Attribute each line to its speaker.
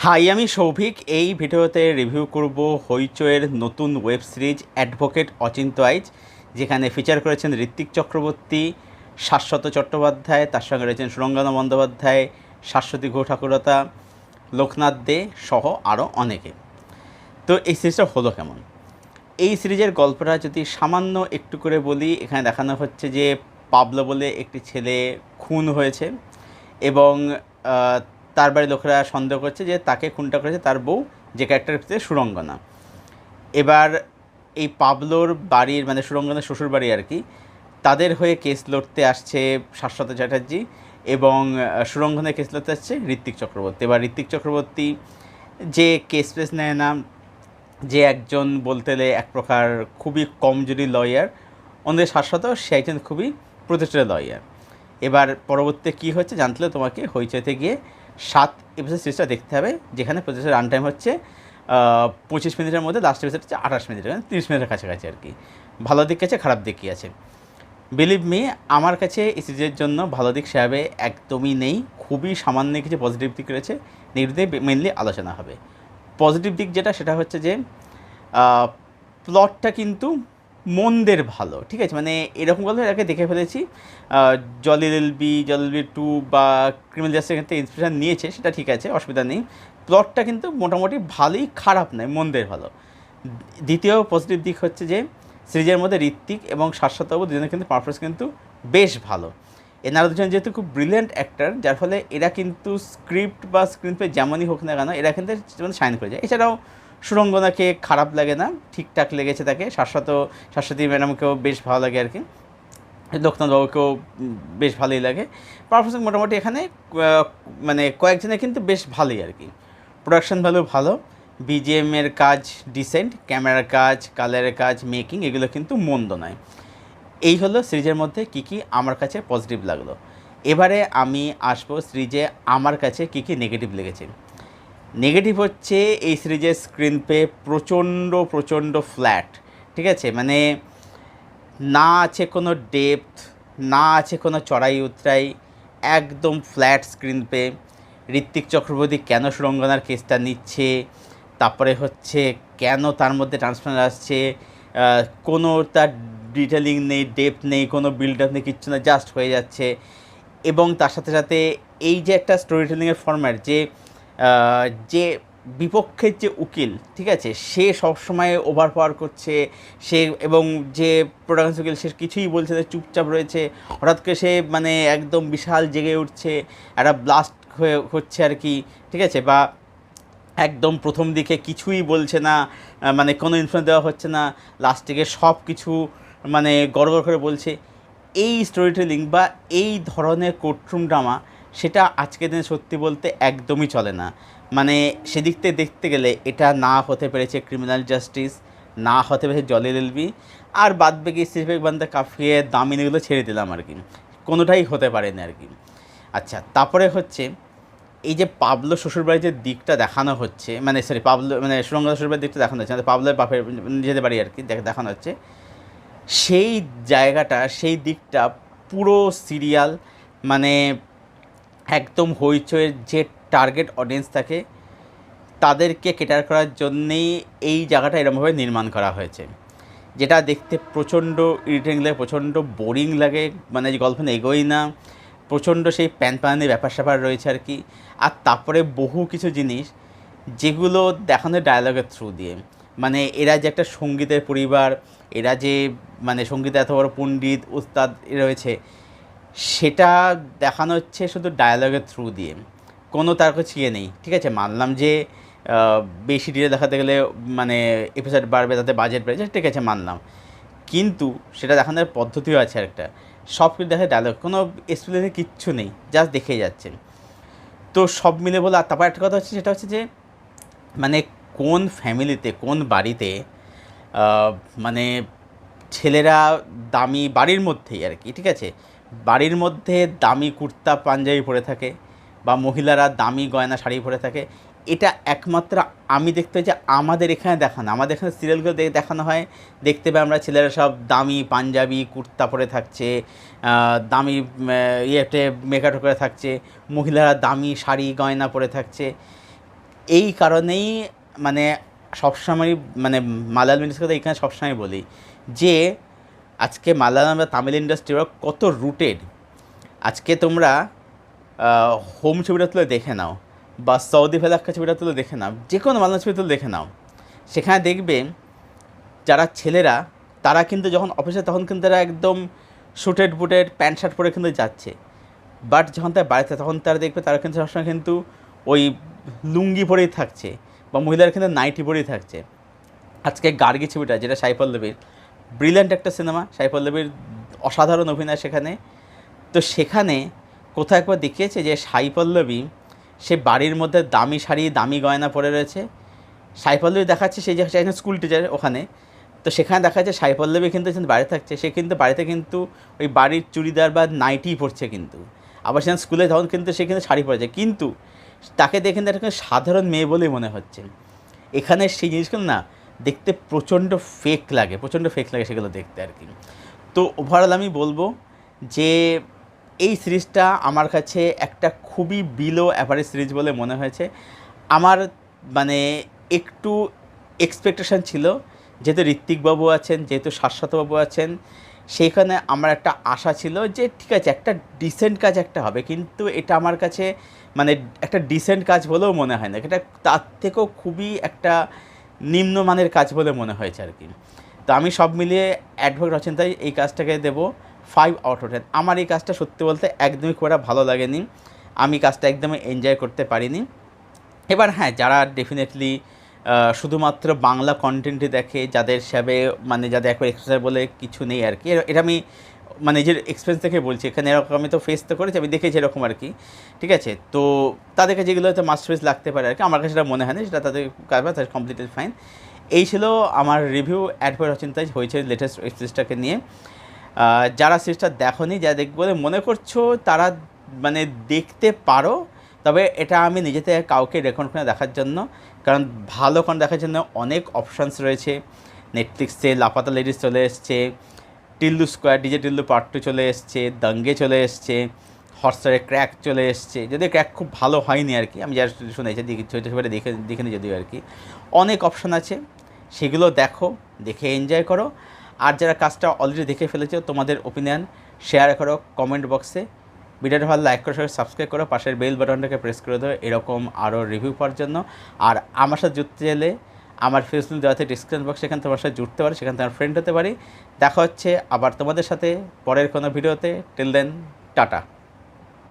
Speaker 1: High, আমি সৌভিক। এই ভিডিওতে রিভিউ করব হইচইয়ের নতুন ওয়েব সিরিজ অ্যাডভোকেট অচিন্ত্য আইচ, যেখানে ফিচার করেছেন ঋত্বিক চক্রবর্তী, শাশ্বত চট্টোপাধ্যায়, তার সঙ্গে রয়েছেন সুরঙ্গনা বন্দ্যোপাধ্যায়, শাশ্বতী ঘোষ ঠাকুরতা, লোকনাথ দে সহ আরও অনেকে। তো এই সিরিজটা হলো কেমন? এই সিরিজের গল্পটা যদি সামান্য একটু করে বলি, এখানে দেখানো হচ্ছে যে পাবলো বলে একটি ছেলে খুন হয়েছে এবং তার বাড়ির লোকেরা সন্দেহ করছে যে তাকে খুনটা করেছে তার বউ, যে ক্যারেক্টার হচ্ছে সুরঙ্গনা। এবার এই পাবলোর বাড়ির মানে সুরঙ্গনার শ্বশুর বাড়ি আর কি, তাদের হয়ে কেস লড়তে আসছে শাশ্বত চ্যাটার্জি এবং সুরঙ্গনের কেস লড়তে আসছে ঋত্বিক চক্রবর্তী। এবার ঋত্বিক চক্রবর্তী যে কেস ফেস নেয় না, যে একজন বলতে গেলে এক প্রকার খুবই কমজোরি লয়ার, অন্যদের শাশ্বত সে একজন খুবই প্রতিষ্ঠিত লয়ার। এবার পরবর্তীতে কী হচ্ছে জানতে হলে তোমাকে হইচইতে গিয়ে 7 এপিসোড সিরিজটা দেখতে হবে, যেখানে প্রতি রান টাইম হচ্ছে 25 মিনিটের মধ্যে, লাস্ট এপিসোড হচ্ছে 28 মিনিট, 30 মিনিটের কাছাকাছি আর কি। ভালো দিক আছে, খারাপ দিক কী আছে? বিলিভ মি, আমার কাছে এই সিরিজের জন্য ভালো দিক সেভাবে একদমই নেই। খুবই সামান্য কিছু পজিটিভ দিক রয়েছে, নেগেটিভ দিক মেনলি আলোচনা হবে। পজিটিভ দিক যেটা, সেটা হচ্ছে যে প্লটটা কিন্তু মন্দের ভালো, ঠিক আছে? মানে এরকম গল্প এর আগে দেখে ফেলেছি। জলিল এলবি 2 বা ক্রিমিনাল জাস্টিস থেকে ইন্সপিরেশন নিয়েছে, সেটা ঠিক আছে, অসুবিধা নেই। প্লটটা কিন্তু মোটামুটি ভালোই, খারাপ নয়, মন্দের ভালো। দ্বিতীয় পজিটিভ দিক হচ্ছে যে সিরিজের মধ্যে ঋত্বিক এবং শাশ্বতবাবু দুজনের কিন্তু পারফরমেন্স কিন্তু বেশ ভালো। এনারা দুজন যেহেতু খুব ব্রিলিয়ান্ট অ্যাক্টার, যার ফলে এরা কিন্তু স্ক্রিপ্ট বা স্ক্রিন প্লে যেমনই হোক না কেন, এরা কিন্তু শাইন করে যায়। এছাড়াও সুরঙ্গনাকে খারাপ লাগে না, ঠিকঠাক লেগেছে তাকে। শাশ্বতী ম্যাডামকেও বেশ ভালো লাগে আর কি, লোকনাথবাবুকেও বেশ ভালোই লাগে। পারফরমেন্স মোটামুটি এখানে মানে কয়েকজনের কিন্তু বেশ ভালোই আর কি। প্রোডাকশন ভ্যালু ভালো, বিজিএমের কাজ ডিসেন্ট, ক্যামেরার কাজ, কালারের কাজ, মেকিং এগুলো কিন্তু মন্দ নয়। এই হলো সিরিজের মধ্যে কী কী আমার কাছে পজিটিভ লাগলো। এবারে আমি আসবো সিরিজে আমার কাছে কী কী নেগেটিভ লেগেছে। নেগেটিভ হচ্ছে এই সিরিজের স্ক্রিন প্লে প্রচণ্ড ফ্ল্যাট, ঠিক আছে? মানে না আছে কোনো ডেপথ, না আছে কোনো চড়াই উতরাই, একদম flat screenplay. Ritwik Chakraborty কেন সুরঙ্গনার কেসটা নিচ্ছে, তারপরে হচ্ছে কেন তার মধ্যে ট্রান্সফার আসছে, কোনো তার ডিটেলিং নেই, ডেপথ নেই, কোনো বিল্ড আপ নেই, কিচ্ছু না, জাস্ট হয়ে যাচ্ছে। এবং তার সাথে সাথে এই যে একটা স্টোরি টেলিংয়ের ফরম্যাট, যে বিপক্ষের যে উকিল, ঠিক আছে, সে সবসময় ওভার পাওয়ার করছে, সে এবং যে প্রোডাকশন উকিল সে কিছুই বলছে না, চুপচাপ রয়েছে, হঠাৎ করে সে মানে একদম বিশাল জেগে উঠছে, একটা ব্লাস্ট হচ্ছে আর কি, ঠিক আছে? বা একদম প্রথম দিকে কিছুই বলছে না, মানে কোনো ইনফরমেশন দেওয়া হচ্ছে না, লাস্ট থেকে সব কিছু মানে গড়গড় করে বলছে। এই স্টোরি টেলিং বা এই ধরনের কোর্টরুম ড্রামা, সেটা আজকের দিনে সত্যি বলতে একদমই চলে না। মানে সেদিক থেকে দেখতে গেলে এটা না হতে পেরেছে ক্রিমিনাল জাস্টিস, না হতে পেরেছে জলিল এলবি, আর বাদ বাকি সিফেক বান্দা কাফিয়ে দামিনীগুলো ছেড়ে দিলাম আর কি, কোনোটাই হতে পারেনি আর কি। আচ্ছা, তারপরে হচ্ছে এই যে পাবলো শ্বশুরবাড়ির যে দিকটা দেখানো হচ্ছে, মানে সরি পাবলো মানে সুরঙ্গনার শ্বশুরবাড়ির দিকটা দেখানো হচ্ছে, মানে পাবলোর বাপের নিজেদের বাড়ি আর কি দেখানো হচ্ছে, সেই জায়গাটা, সেই দিকটা পুরো সিরিয়াল মানে একদম হইচইয়ের যে টার্গেট অডিয়েন্স থাকে তাদেরকে কেটার করার জন্যেই এই জায়গাটা এরকমভাবে নির্মাণ করা হয়েছে, যেটা দেখতে প্রচণ্ড ইরিটেটিং লাগে, প্রচণ্ড বোরিং লাগে, মানে যে গল্প এগোই না, প্রচণ্ড সেই প্যানপ্যানানি ব্যাপার স্যাপার রয়েছে আর কি। আর তারপরে বহু কিছু জিনিস যেগুলো দেখানো ডায়ালগের থ্রু দিয়ে, মানে এরা যে একটা সঙ্গীতের পরিবার, এরা যে মানে সঙ্গীতে এত বড় পণ্ডিত উস্তাদ রয়েছে, সেটা দেখানো হচ্ছে শুধু ডায়ালগের থ্রু দিয়ে, কোনো তার কাছে ইয়ে নেই, ঠিক আছে? মানলাম যে বেশি ডিটেল দেখাতে গেলে মানে এপিসোড বাড়বে, তাতে বাজেট বেড়েছে, ঠিক আছে, মানলাম। কিন্তু সেটা দেখানোর পদ্ধতিও আছে একটা, সব কিছু দেখে ডায়লগ, কোনো এক্সপ্লেনে কিচ্ছু নেই, জাস্ট দেখে যাচ্ছেন। তো সব মিলে বলে। আর তারপর একটা কথা হচ্ছে, সেটা হচ্ছে যে মানে কোন ফ্যামিলিতে, কোন বাড়িতে মানে ছেলেরা দামি বাড়ির মধ্যেই আর কি, ঠিক আছে, বাড়ির মধ্যে দামি কুর্তা পাঞ্জাবি পরে থাকে বা মহিলারা দামি গয়না শাড়ি পরে থাকে, এটা একমাত্র আমি দেখতে পাই যে আমাদের এখানে দেখানো, আমাদের এখানে সিরিয়ালগুলো দেখানো হয়, দেখতে পাই আমরা ছেলেরা সব দামি পাঞ্জাবি কুর্তা পরে থাকছে, দামি ইয়েতে মেকআপ করে থাকছে, মহিলারা দামি শাড়ি গয়না পরে থাকছে। এই কারণেই মানে সবসময় মানে মালায়ালাম ইন্ডাস্ট্রির কথা এখানে সবসময় বলি যে আজকে মালায়ালাম বা তামিল ইন্ডাস্ট্রি ওরা কত রুটেড। আজকে তোমরা হোম ছবিটা তুলে দেখে নাও বা সৌদি ফেলাক্কা ছবিটা তুলে দেখে নাও, যে কোনো মালায়ালাম ছবি তুলে দেখে নাও, সেখানে দেখবে যারা ছেলেরা তারা কিন্তু যখন অফিসে তখন কিন্তু তারা একদম শুটেড বুটেড প্যান্ট শার্ট পরে কিন্তু যাচ্ছে, বাট যখন তার বাড়িতে তখন তারা দেখবে তারা কিন্তু সবসময় কিন্তু ওই লুঙ্গি পরেই থাকছে বা মহিলারা কিন্তু নাইটি পরেই থাকছে। আজকে গার্গী ছবিটা যেটা সাই পল্লবীর, ব্রিলিয়ান্ট একটা সিনেমা, সাই পল্লবীর অসাধারণ অভিনয় সেখানে। তো সেখানে কোথাও একবার দেখিয়েছে যে সাই পল্লবী সে বাড়ির মধ্যে দামি শাড়ি দামি গয়না পরে রয়েছে, সাই পল্লবী দেখাচ্ছে সেই যে স্কুল টিচার ওখানে, তো সেখানে দেখা যাচ্ছে সাই পল্লবী কিন্তু বাড়িতে থাকছে, সে কিন্তু বাড়িতে কিন্তু ওই বাড়ির চুড়িদার বা নাইটি পরছে কিন্তু, আবার সেখানে স্কুলে তখন কিন্তু সে কিন্তু শাড়ি পরেছে, কিন্তু তাকে দেখে কিন্তু একটা সাধারণ মেয়ে বলেই মনে হচ্ছে। এখানে সেই জিনিসগুলো না দেখতে প্রচণ্ড ফেক লাগে, প্রচণ্ড ফেক লাগে সেগুলো দেখতে আর কি। তো ওভারঅল আমি বলবো যে এই সিরিজটা আমার কাছে একটা খুবই বিলো অ্যাভারেজ সিরিজ বলে মনে হয়েছে। আমার মানে একটু এক্সপেকটেশন ছিল, যেহেতু ঋত্বিকবাবু আছেন, যেহেতু শাশ্বতবাবু আছেন, সেইখানে আমার একটা আশা ছিল যে ঠিক আছে একটা ডিসেন্ট কাজ একটা হবে, কিন্তু এটা আমার কাছে মানে একটা ডিসেন্ট কাজ বলেও মনে হয় না, এটা তার থেকেও খুবই একটা নিম্নমানের কাজ বলে মনে হয়েছে আর কি। তো আমি সব মিলিয়ে অ্যাডভোকেট অচিন্তায় এই কাজটাকে দেবো 5/10। আমার এই কাজটা সত্যি বলতে একদমই খুব একটা ভালো লাগেনি, আমি কাজটা একদমই এনজয় করতে পারিনি। এবার হ্যাঁ, যারা ডেফিনেটলি শুধুমাত্র বাংলা কন্টেন্টই দেখে, যাদের হিসাবে মানে যাদের একবার এক্সপেন্স বলে কিছু নেই আর কি, এটা আমি মানে নিজের এক্সপেন্স থেকে বলছি, এখানে এরকম আমি তো ফেস তো করেছি, আমি দেখেছি এরকম আর কি, ঠিক আছে। তো তাদেরকে যেগুলো হয়তো মাস্ট ফেস লাগতে পারে আর কি, আমার কাছে সেটা মনে হয় না, সেটা তাদের কাজ তাদের কমপ্লিটেড ফাইন। এই ছিল আমার রিভিউ অ্যাডভোকেট অচিন্তায় হয়েছে লেটেস্ট ওয়েব সিরিজটাকে নিয়ে। যারা সিরিজটা দেখোনি, যারা দেখবে বলে মনে করছো তারা মানে দেখতে পারো, তবে এটা আমি নিজে থেকে কাউকে রেকমেন্ড করে দেখার জন্য, কারণ ভালো করে দেখার জন্য অনেক অপশানস রয়েছে। নেটফ্লিক্সে লাপাতা লেডিস চলে এসছে, Tillu square DJ Tillu part 2 চলে এসছে, দাঙ্গে চলে এসছে, হটস্টারে ক্র্যাক চলে এসছে, যদিও ক্র্যাক খুব ভালো হয়নি আর কি, আমি যা শুনেছি ছবিটা দেখিনি যদিও আর কি। অনেক অপশান আছে, সেগুলো দেখো, দেখে এনজয় করো। আর যারা কাজটা অলরেডি দেখে ফেলেছো তোমাদের ওপিনিয়ন শেয়ার করো কমেন্ট বক্সে। ভিডিওটা ভালো লাইক করে সাবস্ক্রাইব করো, পাশের বেল বাটনটাকে প্রেস করে দাও এরকম আরও রিভিউ পাওয়ার জন্য। আর আমার সাথে জুড়তে গেলে আমার ফেসবুক দেওয়া আছে ডিসক্রিপশন বক্স, সেখানে তোমার সাথে জুড়তে পারি, সেখানে তোমার ফ্রেন্ড হতে পারি। দেখা হচ্ছে আবার তোমাদের সাথে পরের কোনো ভিডিওতে। Till then, tata.